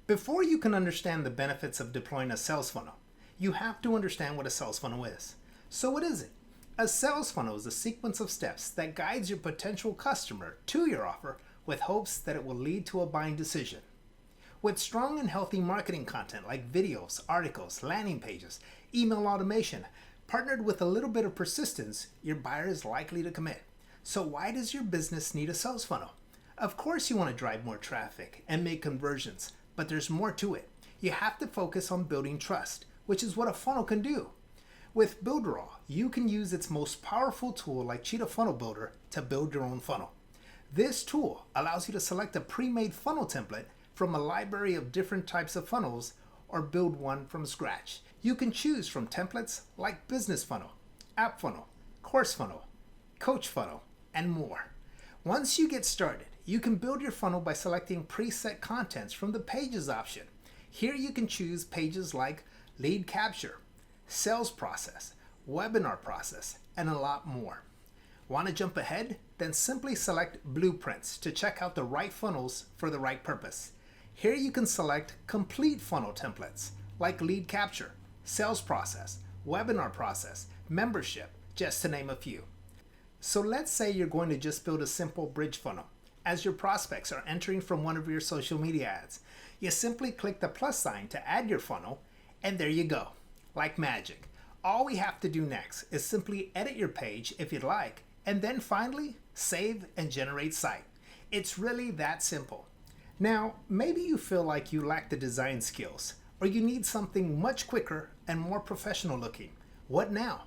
Before you can understand the benefits of deploying a sales funnel, you have to understand what a sales funnel is. So what is it? A sales funnel is a sequence of steps that guides your potential customer to your offer with hopes that it will lead to a buying decision. With strong and healthy marketing content like videos, articles, landing pages, email automation, partnered with a little bit of persistence, your buyer is likely to commit. So why does your business need a sales funnel? Of course you want to drive more traffic and make conversions, but there's more to it. You have to focus on building trust, which is what a funnel can do. With Builderall, you can use its most powerful tool like Cheetah Funnel Builder to build your own funnel. This tool allows you to select a pre-made funnel template from a library of different types of funnels or build one from scratch. You can choose from templates like Business Funnel, App Funnel, Course Funnel, Coach Funnel, and more. Once you get started, you can build your funnel by selecting preset contents from the Pages option. Here you can choose pages like Lead Capture, Sales Process, Webinar Process, and a lot more. Want to jump ahead? Then simply select Blueprints to check out the right funnels for the right purpose. Here you can select complete funnel templates like Lead Capture, Sales Process, Webinar Process, Membership, just to name a few. So let's say you're going to just build a simple bridge funnel. As your prospects are entering from one of your social media ads, you simply click the plus sign to add your funnel, and there you go. Like magic. All we have to do next is simply edit your page if you'd like, and then finally save and generate site. It's really that simple. Now, maybe you feel like you lack the design skills, or you need something much quicker and more professional looking. What now?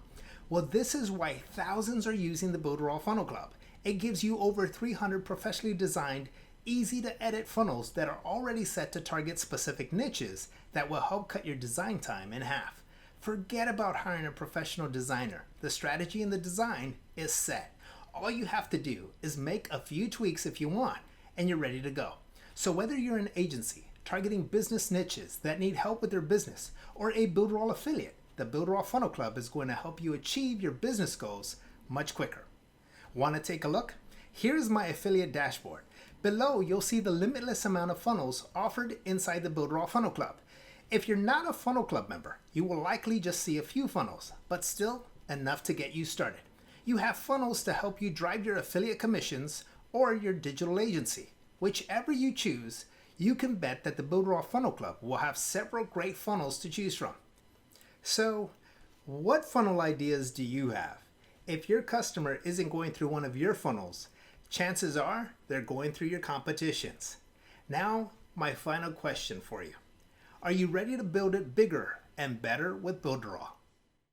Well, this is why thousands are using the Builderall Funnel Club. It gives you over 300 professionally designed, easy to edit funnels that are already set to target specific niches that will help cut your design time in half. Forget about hiring a professional designer. The strategy and the design is set. All you have to do is make a few tweaks if you want, and you're ready to go. So whether you're an agency targeting business niches that need help with their business, or a Builderall affiliate, the Builderall Funnel Club is going to help you achieve your business goals much quicker. Want to take a look? Here's my affiliate dashboard. Below, you'll see the limitless amount of funnels offered inside the Builderall Funnel Club. If you're not a Funnel Club member, you will likely just see a few funnels, but still enough to get you started. You have funnels to help you drive your affiliate commissions or your digital agency. Whichever you choose, you can bet that the Builderall Funnel Club will have several great funnels to choose from. So, what funnel ideas do you have? If your customer isn't going through one of your funnels, chances are they're going through your competition's. Now, my final question for you. Are you ready to build it bigger and better with Builderall?